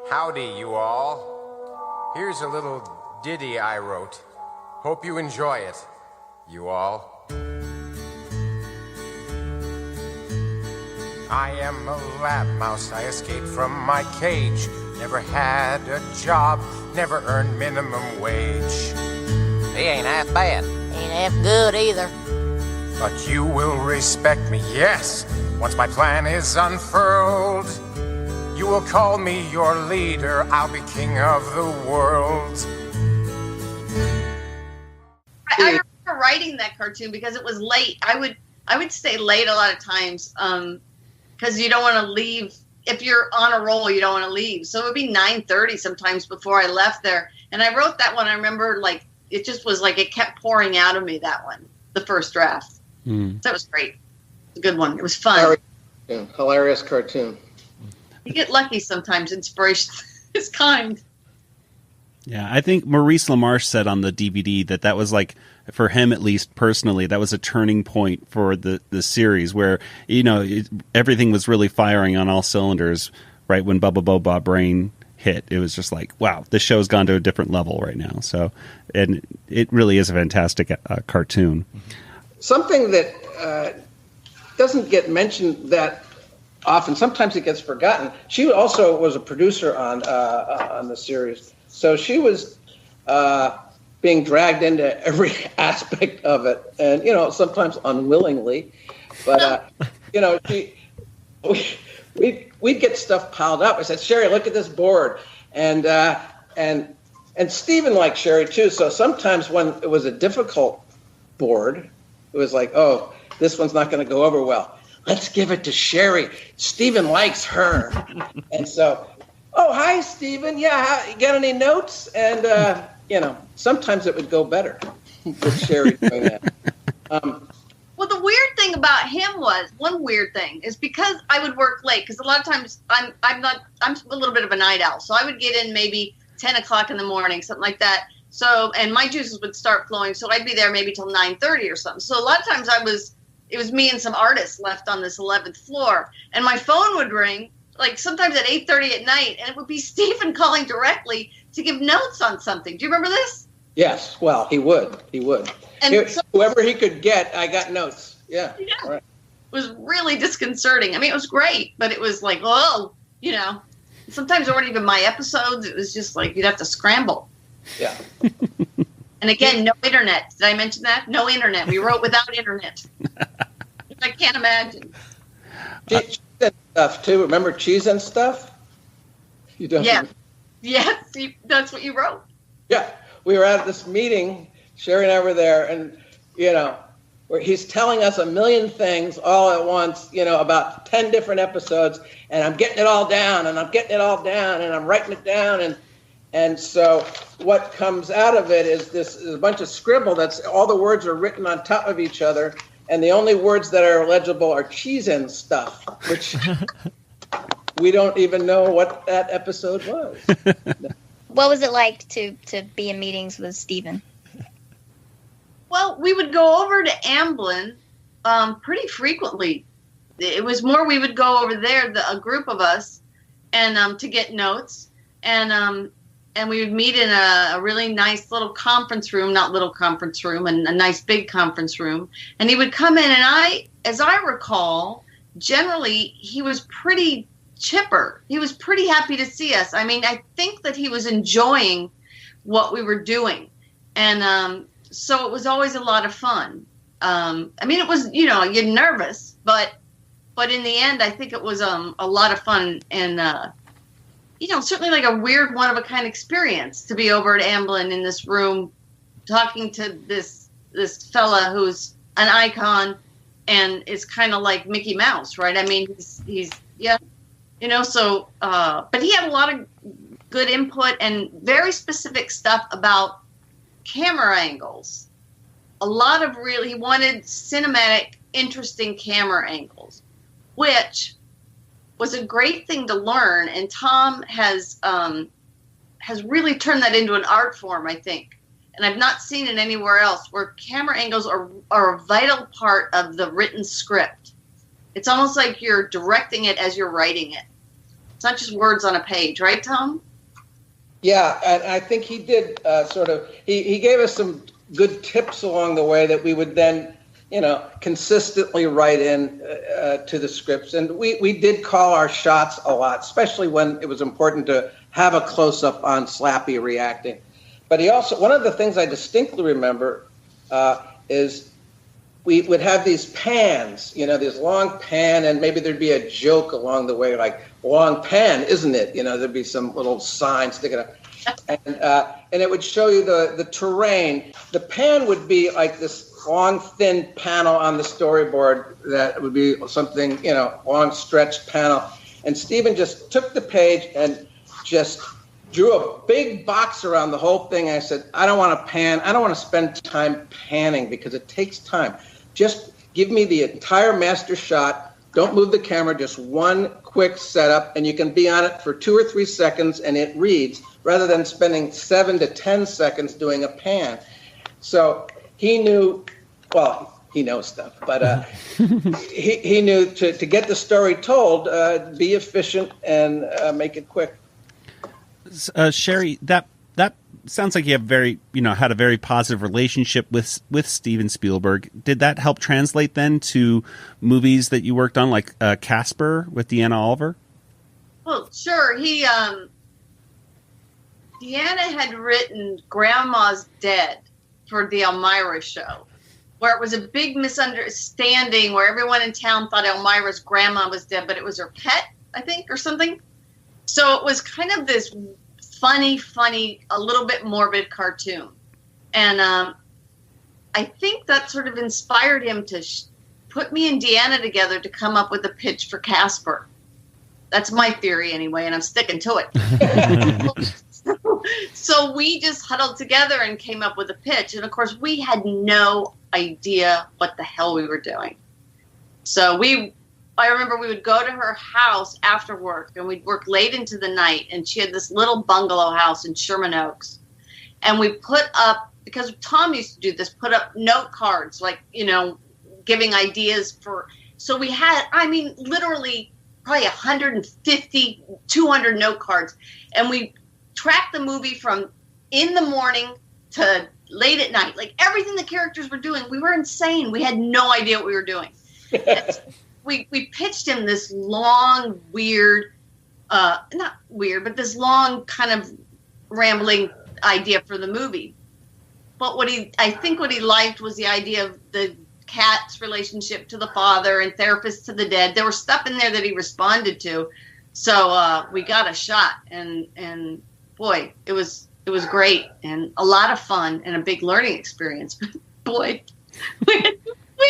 Howdy, you all. Here's a little ditty I wrote. Hope you enjoy it, you all. I am a lab mouse, I escaped from my cage. Never had a job, never earned minimum wage. He ain't half bad. Ain't half good either. But you will respect me, yes, once my plan is unfurled. You will call me your leader, I'll be king of the world. I remember writing that cartoon because it was late. I would stay late a lot of times because you don't want to leave. If you're on a roll, you don't want to leave. So it would be 9:30 sometimes before I left there. And I wrote that one. I remember like it just was like it kept pouring out of me, that one, the first draft. That was great. A good one. It was fun. Hilarious cartoon. You get lucky sometimes. Inspiration is kind. Yeah, I think Maurice LaMarche said on the DVD that was like, for him at least personally, that was a turning point for the series where, you know, everything was really firing on all cylinders right when Bubba Boba Brain hit. It was just like, wow, this show's gone to a different level right now. So, and it really is a fantastic cartoon. Something that doesn't get mentioned that often, sometimes it gets forgotten. She also was a producer on the series. So she was being dragged into every aspect of it, and you know, sometimes unwillingly. But you know, we'd get stuff piled up. I said, Sherri, look at this board, and Steven liked Sherri too. So sometimes when it was a difficult board, it was like, oh, this one's not going to go over well. Let's give it to Sherri. Steven likes her, and so. Oh, hi, Steven. Yeah, you got any notes? And, you know, sometimes it would go better with Sherri doing that. Well, the weird thing about him was, one weird thing, is because I would work late, because a lot of times I'm a little bit of a night owl, so I would get in maybe 10 o'clock in the morning, something like that. So, and my juices would start flowing, so I'd be there maybe till 9:30 or something. So a lot of times it was me and some artists left on this 11th floor, and my phone would ring, like sometimes at 8:30 at night, and it would be Steven calling directly to give notes on something. Do you remember this? Yes. Well, he would. And whoever he could get, I got notes. Yeah. Right. It was really disconcerting. I mean, it was great, but it was like, oh, you know, sometimes it weren't even my episodes. It was just like you'd have to scramble. Yeah. And again, no internet. Did I mention that? No internet. We wrote without internet. I can't imagine. Cheese and stuff too. Remember Cheese and Stuff? You don't. Yeah. Yes, that's what you wrote. Yeah, we were at this meeting. Sherri and I were there, and you know, where he's telling us a million things all at once. You know, about 10 different episodes, and I'm getting it all down, and I'm getting it all down, and I'm writing it down, and so what comes out of it is a bunch of scribble. That's all the words are written on top of each other. And the only words that are legible are cheese and stuff, which we don't even know what that episode was. What was it like to be in meetings with Steven? Well, we would go over to Amblin pretty frequently. It was more we would go over there, a group of us, and to get notes. And we would meet in a really nice little conference room, not little conference room, and a nice big conference room. And he would come in, and as I recall, generally he was pretty chipper. He was pretty happy to see us. I mean, I think that he was enjoying what we were doing. And so it was always a lot of fun. I mean, it was, you know, you're nervous, but in the end, I think it was a lot of fun and, you know, certainly like a weird one-of-a-kind experience to be over at Amblin in this room talking to this fella who's an icon and is kind of like Mickey Mouse, right? I mean, he's yeah, you know. So, but he had a lot of good input and very specific stuff about camera angles. A lot of he wanted cinematic, interesting camera angles, which was a great thing to learn. And Tom has really turned that into an art form, I think. And I've not seen it anywhere else, where camera angles are a vital part of the written script. It's almost like you're directing it as you're writing it. It's not just words on a page, right, Tom? Yeah, and I think he did he gave us some good tips along the way that we would then, consistently write in to the scripts. And we did call our shots a lot, especially when it was important to have a close-up on Slappy reacting. But he also, one of the things I distinctly remember is we would have these pans, this long pan, and maybe there'd be a joke along the way, like, long pan, isn't it? There'd be some little sign sticking up. And it would show you the terrain. The pan would be like this long, thin panel on the storyboard that would be something, long stretched panel. And Steven just took the page and just drew a big box around the whole thing. I said, I don't want to pan. I don't want to spend time panning because it takes time. Just give me the entire master shot. Don't move the camera, just one quick setup, and you can be on it for 2 or 3 seconds and it reads, rather than spending 7 to 10 seconds doing a pan. So he knew, well, he knows stuff, but he knew to get the story told, be efficient and make it quick. Sherri, that sounds like you have had a very positive relationship with Steven Spielberg. Did that help translate then to movies that you worked on, like Casper with Deanna Oliver? Well, sure. Deanna had written Grandma's Dead for the Elmira show, where it was a big misunderstanding where everyone in town thought Elmira's grandma was dead, but it was her pet, I think, or something. So it was kind of this funny, a little bit morbid cartoon. And I think that sort of inspired him to put me and Deanna together to come up with a pitch for Casper. That's my theory anyway, and I'm sticking to it. So we just huddled together and came up with a pitch. And of course, we had no idea what the hell we were doing. So I remember we would go to her house after work, and we'd work late into the night, and she had this little bungalow house in Sherman Oaks. And we put up, because Tom used to do this, put up note cards, like, giving ideas for, so we had, literally probably 150, 200 note cards. And we tracked the movie from in the morning to late at night. Like, everything the characters were doing, we were insane. We had no idea what we were doing. We pitched him this long, weird, not weird, but this long kind of rambling idea for the movie. But I think what he liked was the idea of the cat's relationship to the father and therapist to the dead. There was stuff in there that he responded to. So we got a shot, and boy, it was great and a lot of fun and a big learning experience. Boy, we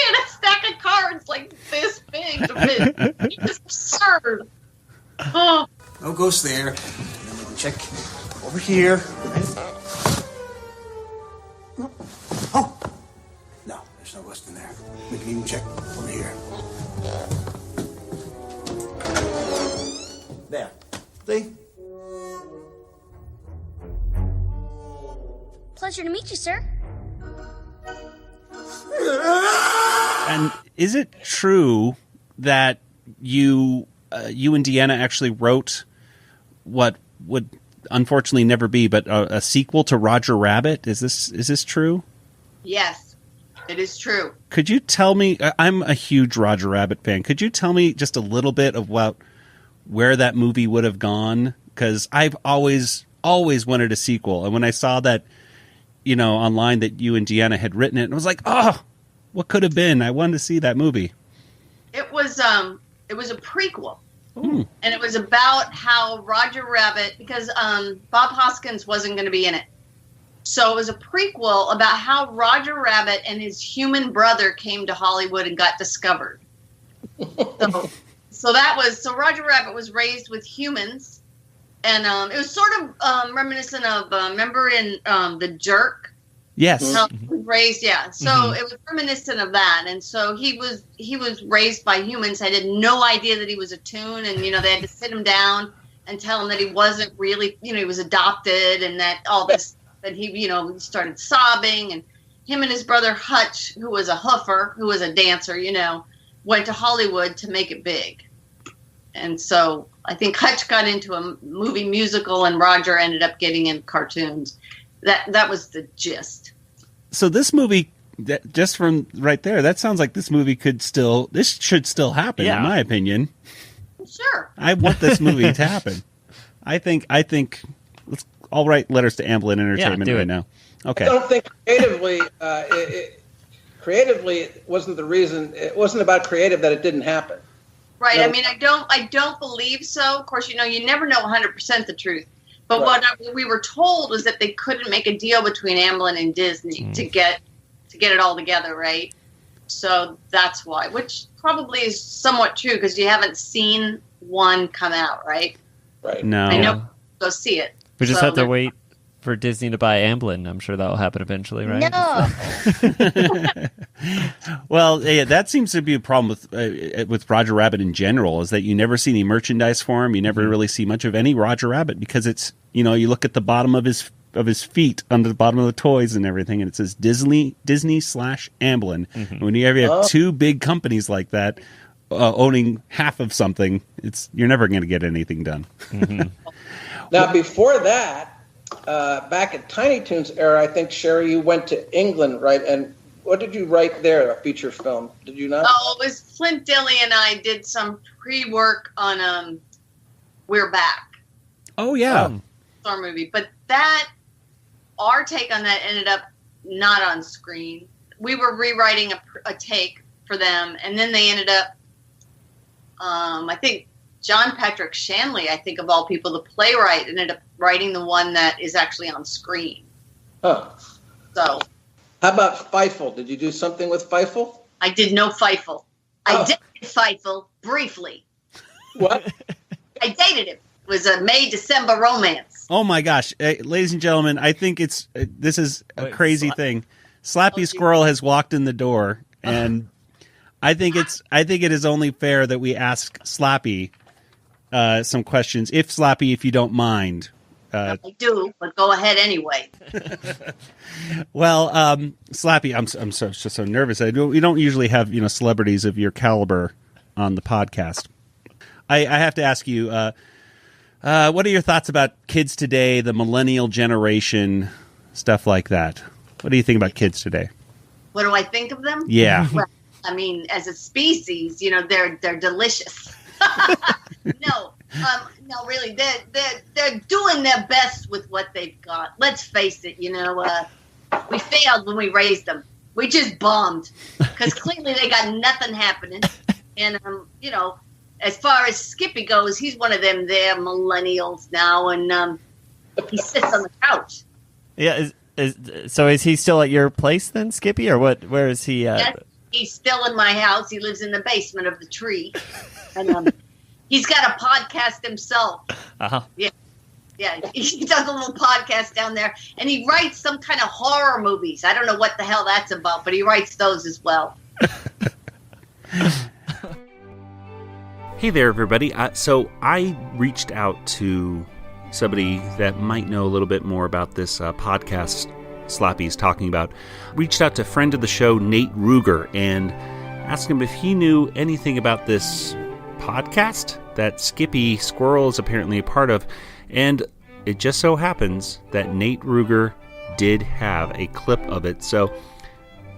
had a stack of cards like this big. It was absurd. Oh. No ghost there. Check over here. Oh! No, there's no ghost in there. We can even check over here. There. See? Pleasure to meet you, sir. And is it true that you and Deanna actually wrote what would unfortunately never be, but a sequel to Roger Rabbit? Is this true? Yes, it is true. Could you tell me? I'm a huge Roger Rabbit fan. Could you tell me just a little bit of where that movie would have gone? Because I've always wanted a sequel, and when I saw that, online that you and Deanna had written it, and I was like, oh, what could have been? I wanted to see that movie. It was a prequel. Ooh. And it was about how Roger Rabbit, because Bob Hoskins wasn't going to be in it. So it was a prequel about how Roger Rabbit and his human brother came to Hollywood and got discovered. So Roger Rabbit was raised with humans, and it was sort of reminiscent of remember in The Jerk. Yes. Raised, yeah. So it was reminiscent of that, and so he was raised by humans. I had no idea that he was a Toon, and they had to sit him down and tell him that he wasn't really, he was adopted, and that all this. That he started sobbing, and him and his brother Hutch, who was a hoofer, who was a dancer, went to Hollywood to make it big. And so I think Hutch got into a movie musical, and Roger ended up getting in cartoons. That was the gist. So this movie, just from right there, that sounds like this movie should still happen, in my opinion. Sure. I want this movie to happen. I think I'll write letters to Amblin Entertainment right now. Okay. I don't think creatively it wasn't the reason. It wasn't about creative that it didn't happen. Right. No. I mean, I don't believe so. Of course, you never know 100% the truth. But what we were told was that they couldn't make a deal between Amblin and Disney to get it all together, right? So that's why, which probably is somewhat true because you haven't seen one come out, right? Right. No. I know. Go see it. We just have to wait for Disney to buy Amblin. I'm sure that will happen eventually, right? No. Well, yeah, that seems to be a problem with Roger Rabbit in general, is that you never see any merchandise for him. You never really see much of any Roger Rabbit because it's, you look at the bottom of his feet, under the bottom of the toys and everything, and it says Disney / Amblin. Mm-hmm. When you have two big companies like that owning half of something, you're never going to get anything done. Mm-hmm. Now, before that, back in Tiny Toons era, I think, Sherri, you went to England, right? And what did you write there, a feature film? Did you not? Oh, it was Flint Dille and I did some pre-work on We're Back. Oh, yeah. Our movie. But our take on that ended up not on screen. We were rewriting a take for them, and then they ended up, I think, John Patrick Shanley, I think of all people, the playwright, ended up writing the one that is actually on screen. Huh. So. How about Feifel? Did you do something with Feifel? I did no Feifel. I dated Feifel briefly. What? I dated him. It was a May-December romance. Oh my gosh. Ladies and gentlemen, I think this is a crazy thing. Slappy Squirrel has walked in the door, and I think it is only fair that we ask Slappy some questions. If you don't mind. I do, but go ahead anyway. Well, Slappy, I'm so nervous. We don't usually have celebrities of your caliber on the podcast. I have to ask you, what are your thoughts about kids today, the millennial generation, stuff like that? What do you think about kids today? What do I think of them? Yeah. Well, I mean, as a species, they're delicious. No, really, they're doing their best with what they've got. Let's face it, we failed when we raised them. We just bombed because clearly they got nothing happening. And as far as Skippy goes, he's one of them there millennials now, and he sits on the couch. Yeah, so is he still at your place then, Skippy, or what? Where is he at? Yes, he's still in my house. He lives in the basement of the tree, and he's got a podcast himself. Uh-huh. Yeah, he does a little podcast down there, and he writes some kind of horror movies. I don't know what the hell that's about, but he writes those as well. Hey there, everybody. So I reached out to somebody that might know a little bit more about this podcast Slappy's talking about. Reached out to friend of the show, Nate Ruegger, and asked him if he knew anything about this podcast that Skippy Squirrel is apparently a part of. And it just so happens that Nate Ruegger did have a clip of it. So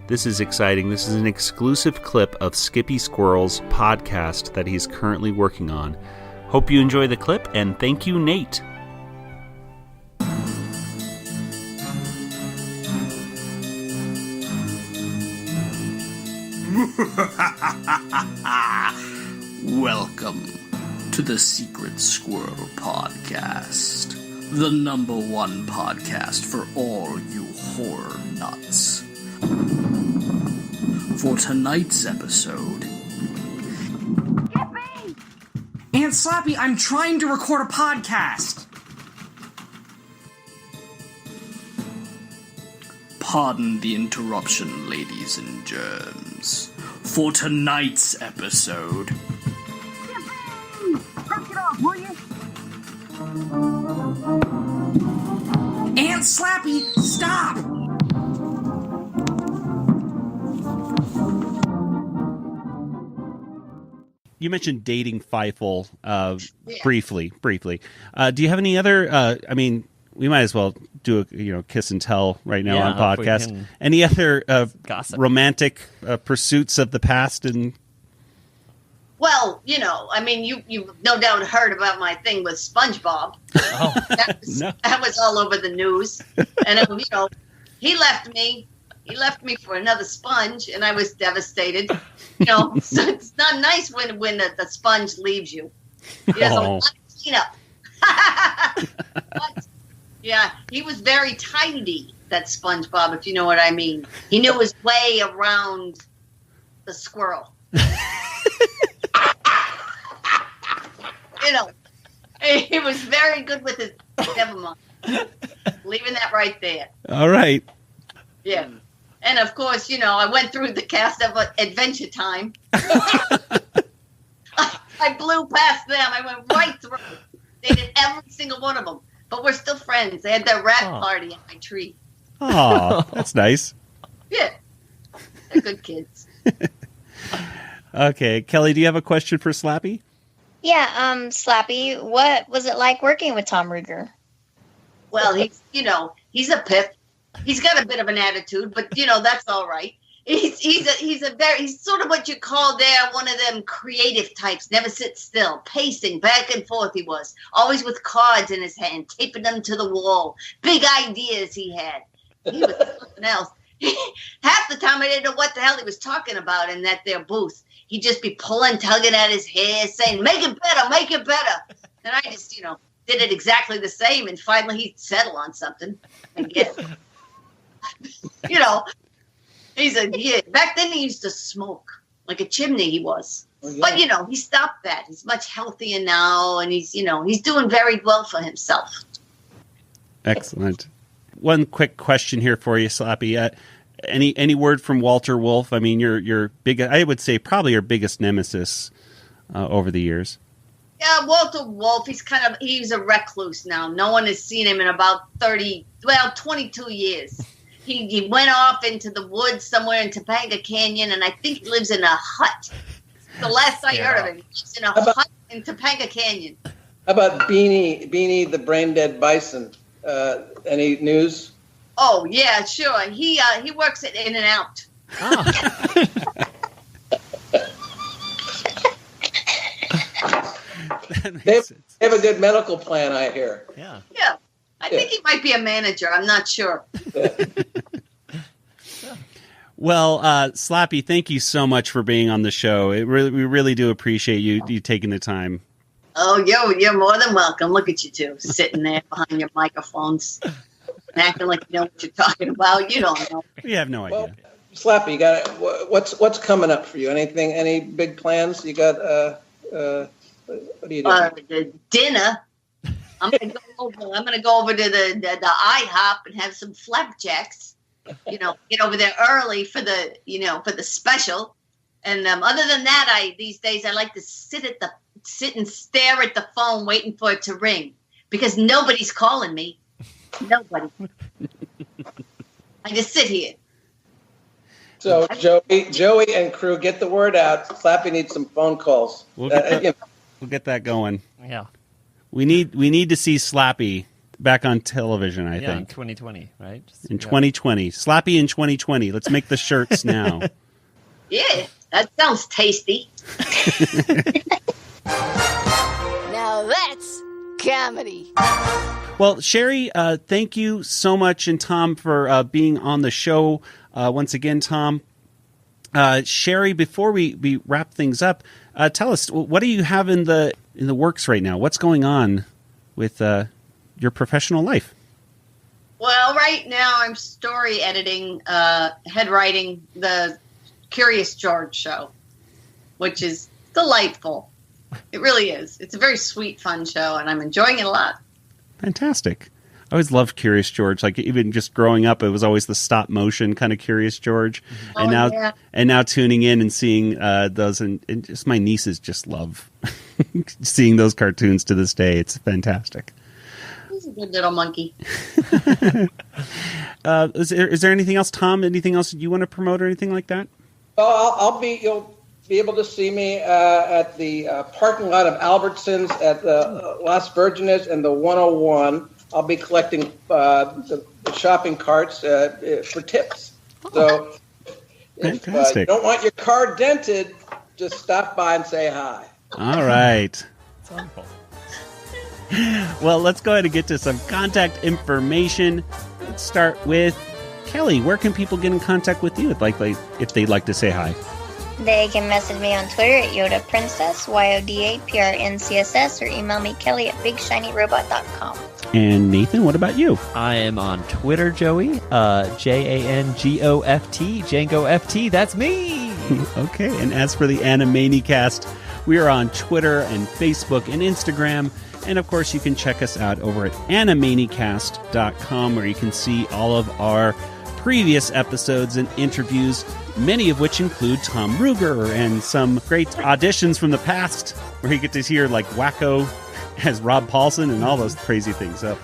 this is exciting. This is an exclusive clip of Skippy Squirrel's podcast that he's currently working on. Hope you enjoy the clip, and thank you, Nate. Welcome to the Secret Squirrel Podcast. the #1 podcast for all you horror nuts. For tonight's episode... Skippy! Aunt Slappy, I'm trying to record a podcast. Pardon the interruption, ladies and germs. For tonight's episode... Skippy! Take it off, will you? Aunt Slappy, stop! You mentioned dating Feifel briefly. Do you have any other? I mean, we might as well do a kiss and tell right now on podcast. Any other romantic pursuits of the past? And well, I mean, you no doubt heard about my thing with SpongeBob. Oh. That was all over the news, and he left me. He left me for another sponge, and I was devastated. So it's not nice when the sponge leaves you. He has a lot of cleanup. But, yeah, he was very tidy, that SpongeBob, if you know what I mean. He knew his way around the squirrel. He was very good with his... Never mind. Leaving that right there. All right. Yeah. And, of course, I went through the cast of Adventure Time. I blew past them. I went right through. They did every single one of them. But we're still friends. They had their rat party at my tree. Oh, that's nice. Yeah. They're good kids. Okay. Kelly, do you have a question for Slappy? Yeah, Slappy, what was it like working with Tom Ruegger? Well, he's a pip. He's got a bit of an attitude, but that's all right. He's sort of what you call one of them creative types. Never sit still, pacing back and forth. He was always with cards in his hand, taping them to the wall. Big ideas he had. He was something else. Half the time I didn't know what the hell he was talking about in that there booth. He'd just be tugging at his hair, saying, "Make it better, make it better." And I just, did it exactly the same. And finally, he'd settle on something. I guess. Back then he used to smoke like a chimney. He was, but he stopped that. He's much healthier now, and he's doing very well for himself. Excellent. One quick question here for you, Slappy. Any word from Walter Wolf? I mean, your big, I would say probably your biggest nemesis over the years. Yeah, Walter Wolf. He's a recluse now. No one has seen him in about 22 years. He went off into the woods somewhere in Topanga Canyon, and I think he lives in a hut. The last I heard of him, he's in a hut in Topanga Canyon. How about Beanie the brain dead bison? Any news? Oh yeah, sure. He works at In and Out. Oh. They have a good medical plan, I hear. Yeah. Yeah. I think he might be a manager. I'm not sure. Well, Slappy, thank you so much for being on the show. We really do appreciate you taking the time. Oh, you're more than welcome. Look at you two sitting there behind your microphones, acting like you know what you're talking about. You don't know. We have no idea. Well, Slappy, you got what's coming up for you? Anything? Any big plans? You got? What are you doing? The dinner. I'm gonna go over to the IHOP and have some flapjacks. Get over there early for the special. And other than that, these days I like to sit and stare at the phone, waiting for it to ring, because nobody's calling me. Nobody. I just sit here. So Joey and crew, get the word out. Slappy needs some phone calls. We'll get that going. Yeah. We need to see Slappy back on television, I think. In 2020, right? In 2020. Slappy in 2020. Let's make the shirts now. Yeah, that sounds tasty. Now that's comedy. Well, Sherri, thank you so much, and Tom, for being on the show once again, Tom. Sherri, before we wrap things up, tell us, what do you have in the works right now? What's going on with your professional life? Well, right now I'm story editing, head writing the Curious George show, which is delightful. It really is. It's a very sweet, fun show, and I'm enjoying it a lot. Fantastic. I always loved Curious George. Like, even just growing up, it was always the stop motion kind of Curious George. And now tuning in and seeing those, and just my nieces just love seeing those cartoons to this day. It's fantastic. He's a good little monkey. Is there anything else, Tom? Anything else you want to promote or anything like that? Well, you'll be able to see me at the parking lot of Albertsons at the Las Virgenes and the 101. I'll be collecting the shopping carts for tips. So if you don't want your car dented, just stop by and say hi. All right. Well, let's go ahead and get to some contact information. Let's start with Kelly. Where can people get in contact with you if they'd like to say hi? They can message me on Twitter at Yoda Princess, YODAPRNCSS, or email me, Kelly at BigShinyRobot.com. And Nathan, what about you? I am on Twitter, Joey. JANGOFT, Django FT. That's me. Okay. And as for the Animanicast, we are on Twitter and Facebook and Instagram. And of course, you can check us out over at Animanicast.com, where you can see all of our previous episodes and interviews, many of which include Tom Ruegger and some great auditions from the past, where you get to hear like Wacko as Rob Paulson and all those crazy things. So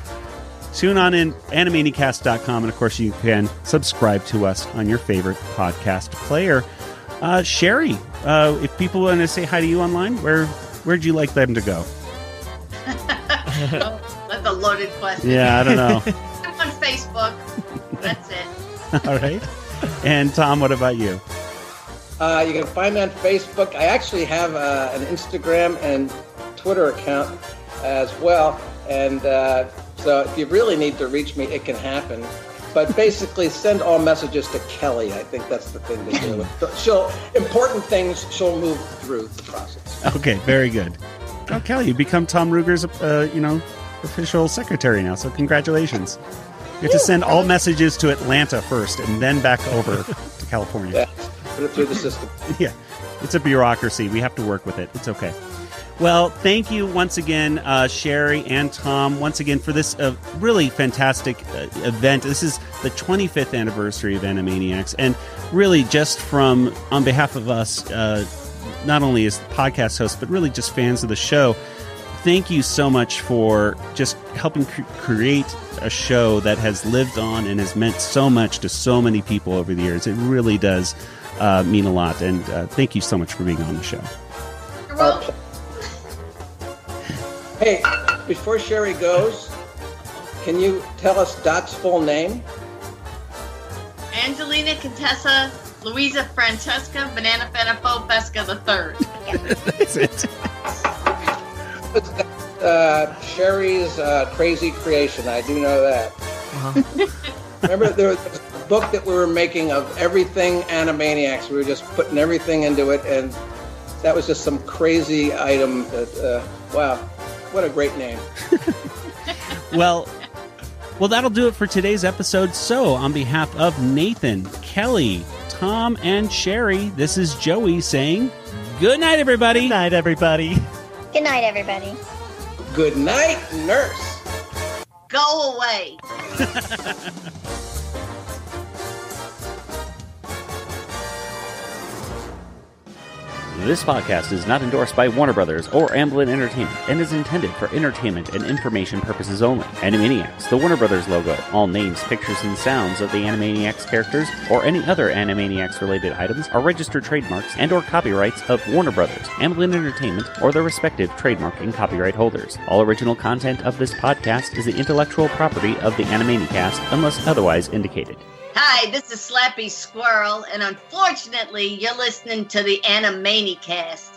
tune on in, Animanicast.com, and of course you can subscribe to us on your favorite podcast player. Sherri, if people want to say hi to you online, where'd you like them to go? That's a loaded question. Yeah, I don't know. I'm on Facebook. That's it. All right. And Tom, what about you? You can find me on Facebook. I actually have an Instagram and Twitter account as well. And so if you really need to reach me, it can happen. But basically, send all messages to Kelly. I think that's the thing to do. Important things, she'll move through the process. Okay, very good. Oh, Kelly, you become Tom Ruegger's, official secretary now. So congratulations. You have to send all messages to Atlanta first, and then back over to California. Yeah, put it through the system. Yeah, it's a bureaucracy. We have to work with it. It's okay. Well, thank you once again, Sherri and Tom, once again for this really fantastic event. This is the 25th anniversary of Animaniacs, and really just on behalf of us, not only as podcast hosts, but really just fans of the show, thank you so much for just helping create a show that has lived on and has meant so much to so many people over the years. It really does mean a lot, and thank you so much for being on the show. You're welcome. Hey, before Sherri goes, can you tell us Dot's full name? Angelina Contessa Louisa Francesca Banana Fenifo Pesca III. That's it. Sherri's crazy creation. I do know that. Remember, there was a book that we were making of everything Animaniacs. We were just putting everything into it, and that was just some crazy item that, wow, what a great name. Well, that'll do it for today's episode. So, on behalf of Nathan, Kelly, Tom, and Sherri, this is Joey saying, good night, everybody. Good night, everybody. Good night, everybody. Good night, nurse. Go away. This podcast is not endorsed by Warner Brothers or Amblin Entertainment and is intended for entertainment and information purposes only. Animaniacs, the Warner Brothers logo, all names, pictures, and sounds of the Animaniacs characters or any other Animaniacs-related items are registered trademarks and or copyrights of Warner Brothers, Amblin Entertainment, or their respective trademark and copyright holders. All original content of this podcast is the intellectual property of the Animanicast unless otherwise indicated. Hi, this is Slappy Squirrel, and unfortunately, you're listening to the Animanicast.